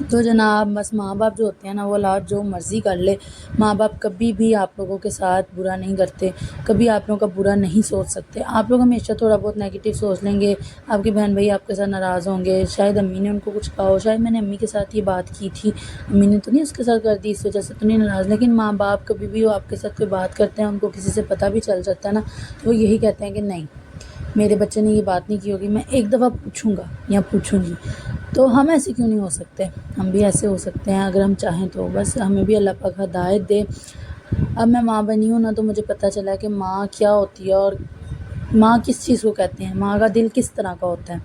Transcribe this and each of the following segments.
تو جناب بس ماں باپ جو ہوتے ہیں نا، وہ اولاد جو مرضی کر لے، ماں باپ کبھی بھی آپ لوگوں کے ساتھ برا نہیں کرتے، کبھی آپ لوگوں کا برا نہیں سوچ سکتے۔ آپ لوگ ہمیشہ تھوڑا بہت نیگیٹو سوچ لیں گے، آپ کی بہن بھائی آپ کے ساتھ ناراض ہوں گے، شاید امی نے ان کو کچھ کہا ہو، شاید میں نے امی کے ساتھ یہ بات کی تھی، امی نے تو نہیں اس کے ساتھ کر دی، اس وجہ سے تو نہیں ناراض، لیکن ماں باپ کبھی بھی وہ آپ کے ساتھ کوئی بات کرتے ہیں، ان کو کسی سے پتہ بھی چل جاتا ہے نا، تو وہ یہی کہتے ہیں کہ نہیں، میرے بچے نے یہ بات نہیں کی ہوگی، میں ایک دفعہ پوچھوں گا یا پوچھوں گی۔ تو ہم ایسے کیوں نہیں ہو سکتے؟ ہم بھی ایسے ہو سکتے ہیں اگر ہم چاہیں تو، بس ہمیں بھی اللہ پاک ہدایت دے۔ اب میں ماں بنی ہوں نا، تو مجھے پتہ چلا کہ ماں کیا ہوتی ہے اور ماں کس چیز کو کہتے ہیں، ماں کا دل کس طرح کا ہوتا ہے۔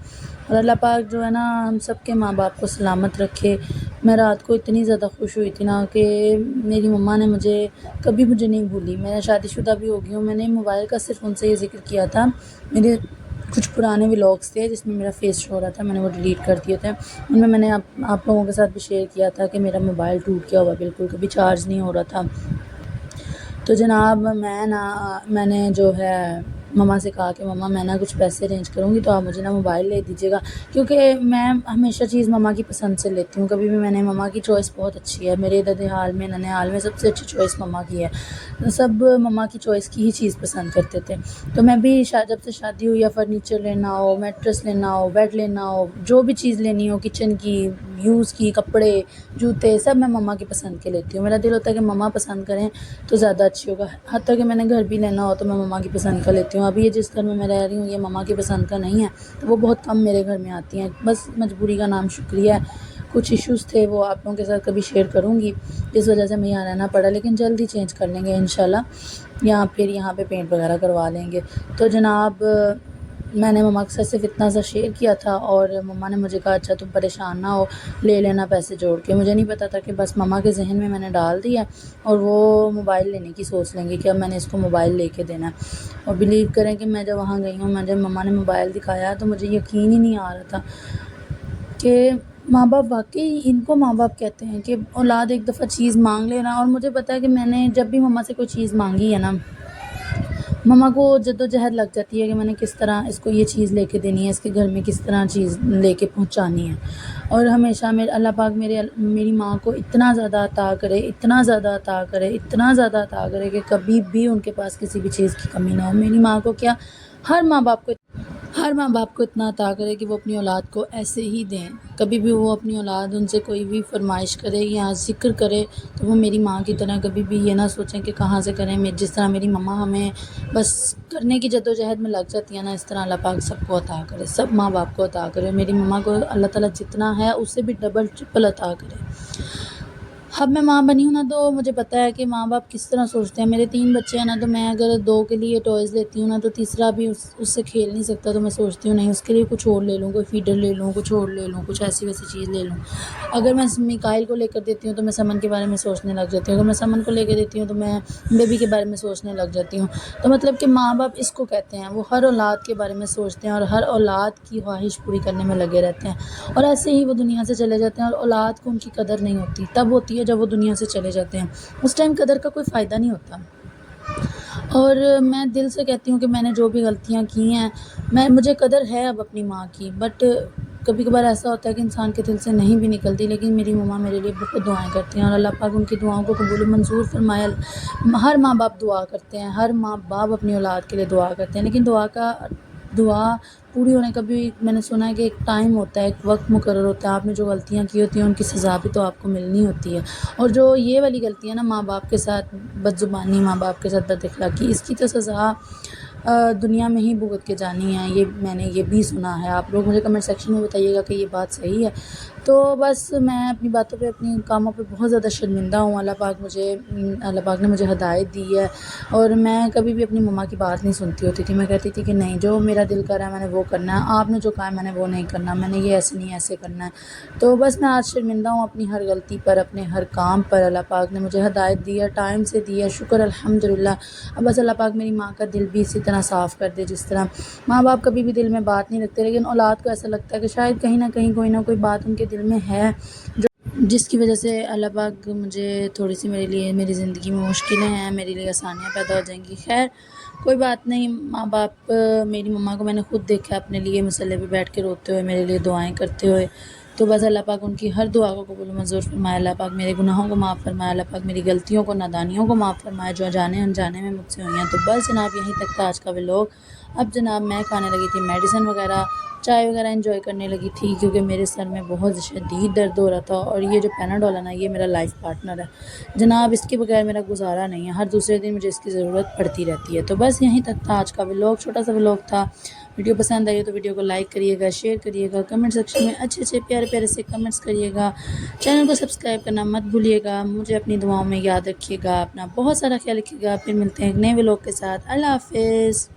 اور اللہ پاک جو ہے نا ہم سب کے ماں باپ کو سلامت رکھے۔ میں رات کو اتنی زیادہ خوش ہوئی تھی نا کہ میری مما نے کبھی مجھے نہیں بھولی۔ میں شادی شدہ بھی ہو گئی ہوں، میں نے موبائل کا صرف ان سے یہ ذکر کیا تھا، میرے کچھ پرانے ولاگس تھے جس میں میرا فیس شو ہو رہا تھا، میں نے وہ ڈیلیٹ کر دیے تھے، ان میں نے آپ لوگوں کے ساتھ بھی شیئر کیا تھا کہ میرا موبائل ٹوٹ گیا ہوا، بالکل کبھی چارج نہیں ہو رہا تھا۔ تو جناب میں نے جو ہے مما سے کہا کہ مما میں کچھ پیسے ارینج کروں گی تو آپ مجھے موبائل لے دیجیے گا، کیونکہ میں ہمیشہ چیز مما کی پسند سے لیتی ہوں، کبھی بھی میں نے مما کی چوائس بہت اچھی ہے، میرے دادیال میں ننیال میں سب سے اچھی چوائس مما کی ہے، سب مما کی چوائس کی ہی چیز پسند کرتے تھے۔ تو میں بھی جب سے شادی ہوئی، یا فرنیچر لینا ہو، میٹرس لینا ہو، بیڈ لینا ہو، جو بھی چیز لینی ہو کچن کی، یوز کی، کپڑے، جوتے، سب میں مما کی پسند کے لیتی ہوں۔ میرا دل ہوتا ہے کہ مما پسند کریں تو زیادہ اچھی ہوگا، حتیٰ کہ میں نے گھر بھی لینا ہو تو میں مما کی پسند کا لیتی ہوں۔ ابھی یہ جس گھر میں میں رہ رہی ہوں یہ مما کی پسند کا نہیں ہے، تو وہ بہت کم میرے گھر میں آتی ہیں، بس مجبوری کا نام شکریہ ہے، کچھ ایشوز تھے وہ آپ لوگوں کے ساتھ کبھی شیئر کروں گی، اس وجہ سے ہمیں یہاں رہنا پڑا، لیکن جلد ہی چینج کر لیں گے انشاءاللہ، پھر یہاں پہ پینٹ وغیرہ کروا لیں گے۔ تو جناب میں نے مما کے ساتھ صرف اتنا سا شیئر کیا تھا، اور مما نے مجھے کہا اچھا تم پریشان نہ ہو، لے لینا پیسے جوڑ کے۔ مجھے نہیں پتا تھا کہ بس مما کے ذہن میں نے ڈال دیا اور وہ موبائل لینے کی سوچ لیں گے کہ اب میں نے اس کو موبائل لے کے دینا ہے۔ اور بلیو کریں کہ میں جب وہاں گئی ہوں، میں جب مما نے موبائل دکھایا تو مجھے یقین ہی نہیں آ رہا تھا کہ ماں باپ واقعی ان کو ماں باپ کہتے ہیں، کہ اولاد ایک دفعہ چیز مانگ لینا۔ اور مجھے پتا ہے کہ میں نے جب بھی مما سے کوئی چیز مانگی ہے نا، مما کو جد و جہد لگ جاتی ہے کہ میں نے کس طرح اس کو یہ چیز لے کے دینی ہے، اس کے گھر میں کس طرح چیز لے کے پہنچانی ہے۔ اور ہمیشہ اللہ پاک میری ماں کو اتنا زیادہ عطا کرے، اتنا زیادہ عطا کرے، اتنا زیادہ عطا کرے کہ کبھی بھی ان کے پاس کسی بھی چیز کی کمی نہ ہو۔ میری ماں کو کیا، ہر ماں باپ کو اتنا عطا کرے کہ وہ اپنی اولاد کو ایسے ہی دیں، کبھی بھی وہ اپنی اولاد ان سے کوئی بھی فرمائش کرے یا ذکر کرے تو وہ میری ماں کی طرح کبھی بھی یہ نہ سوچیں کہ کہاں سے کریں، جس طرح میری مما ہمیں بس کرنے کی جد و جہد میں لگ جاتی ہے نا، اس طرح اللہ پاک سب کو عطا کرے، سب ماں باپ کو عطا کرے، میری مما کو اللہ تعالیٰ جتنا ہے اس سے بھی ڈبل ٹرپل عطا کرے۔ اب میں ماں بنی ہوں نا، تو مجھے پتہ ہے کہ ماں باپ کس طرح سوچتے ہیں۔ میرے 3 بچے ہیں نا، تو میں اگر 2 کے لیے ٹوائز لیتی ہوں نا، تو تیسرا بھی اس سے کھیل نہیں سکتا، تو میں سوچتی ہوں نہیں اس کے لیے کچھ اور لے لوں، کوئی فیڈر لے لوں، کچھ اور لے لوں، کچھ ایسی ویسی چیز لے لوں۔ اگر میں میکائل کو لے کر دیتی ہوں تو میں سمن کے بارے میں سوچنے لگ جاتی ہوں، اگر میں سمن کو لے کے دیتی ہوں تو میں بیبی کے بارے میں سوچنے لگ جاتی ہوں۔ تو مطلب کہ ماں باپ اس کو کہتے ہیں، وہ ہر اولاد کے بارے میں سوچتے ہیں اور ہر اولاد کی خواہش پوری کرنے میں لگے رہتے ہیں، اور ایسے ہی وہ دنیا سے چلے جاتے ہیں، اور اولاد کو ان کی قدر نہیں ہوتی، تب ہوتی ہے جب وہ دنیا سے چلے جاتے ہیں، اس ٹائم قدر کا کوئی فائدہ نہیں ہوتا۔ اور میں دل سے کہتی ہوں کہ میں نے جو بھی غلطیاں کی ہیں، مجھے قدر ہے اب اپنی ماں کی، بٹ کبھی کبھار ایسا ہوتا ہے کہ انسان کے دل سے نہیں بھی نکلتی، لیکن میری مما میرے لیے بہت دعائیں کرتی ہیں، اور اللہ پاک ان کی دعاؤں کو قبول منظور فرمائے۔ ہر ماں باپ دعا کرتے ہیں، ہر ماں باپ اپنی اولاد کے لیے دعا کرتے ہیں، لیکن دعا پوری ہونے کا بھی میں نے سنا ہے کہ ایک ٹائم ہوتا ہے، ایک وقت مقرر ہوتا ہے، آپ نے جو غلطیاں کی ہوتی ہیں ان کی سزا بھی تو آپ کو ملنی ہوتی ہے، اور جو یہ والی غلطی ہے نا، ماں باپ کے ساتھ بد زبانی، ماں باپ کے ساتھ بد اخلاقی، اس کی تو سزا دنیا میں ہی بھگت کے جانی ہے، میں نے یہ بھی سنا ہے۔ آپ لوگ مجھے کمنٹ سیکشن میں بتائیے گا کہ یہ بات صحیح ہے۔ تو بس میں اپنی باتوں پہ، اپنی کاموں پہ بہت زیادہ شرمندہ ہوں، اللہ پاک نے مجھے ہدایت دی ہے، اور میں کبھی بھی اپنی مما کی بات نہیں سنتی ہوتی تھی، میں کہتی تھی کہ نہیں، جو میرا دل کر رہا ہے میں نے وہ کرنا ہے، آپ نے جو کہا ہے میں نے وہ نہیں کرنا، میں نے یہ ایسے نہیں ایسے کرنا ہے۔ تو بس میں آج شرمندہ ہوں اپنی ہر غلطی پر، اپنے ہر کام پر، اللہ پاک نے مجھے ہدایت دی ہے، ٹائم سے دی ہے، شکر الحمدللہ۔ اب بس اللہ پاک میری ماں کا دل بھی اسی طرح صاف کر دے، جس طرح ماں باپ کبھی بھی دل میں بات نہیں رکھتے، لیکن اولاد کو ایسا لگتا ہے کہ شاید کہیں نہ کہیں کوئی نہ کوئی بات ان کے دل میں ہے، جس کی وجہ سے اللہ پاک مجھے تھوڑی سی میری زندگی میں مشکلیں ہیں، میرے لیے آسانیاں پیدا ہو جائیں گی۔ خیر کوئی بات نہیں، ماں باپ، میری مما کو میں نے خود دیکھا اپنے لیے مصلی پہ بیٹھ کے روتے ہوئے، میرے لیے دعائیں کرتے ہوئے، تو بس اللہ پاک ان کی ہر دعا کو قبول و منظور فرمائے، اللہ پاک میرے گناہوں کو معاف فرمائے، اللہ پاک میری غلطیوں کو نادانیوں کو معاف فرمائے جو جانے انجانے میں مجھ سے ہوئی ہیں۔ تو بس جناب یہیں تک تھا آج کا ولاگ۔ اب جناب میں کھانے لگی تھی میڈیسن وغیرہ، چائے وغیرہ انجوائے کرنے لگی تھی، کیونکہ میرے سر میں بہت شدید درد ہو رہا تھا، اور یہ جو پیناڈول ہے نا، یہ میرا لائف پارٹنر ہے جناب، اس کے بغیر میرا گزارا نہیں ہے، ہر دوسرے دن مجھے اس کی ضرورت پڑتی رہتی ہے۔ تو بس یہیں تک تھا آج کا ولاگ، چھوٹا سا ولاگ تھا۔ ویڈیو پسند آئی تو ویڈیو کو لائک کریے گا، شیئر کریے گا، کمنٹ سیکشن میں اچھے اچھے پیارے پیارے سے کمنٹس کریے گا، چینل کو سبسکرائب کرنا مت بھولیے گا، مجھے اپنی دعاؤں میں یاد رکھیے گا، اپنا بہت سارا خیال رکھیے گا۔ پھر ملتے ہیں ایک نئے ولاگ کے ساتھ، اللہ حافظ۔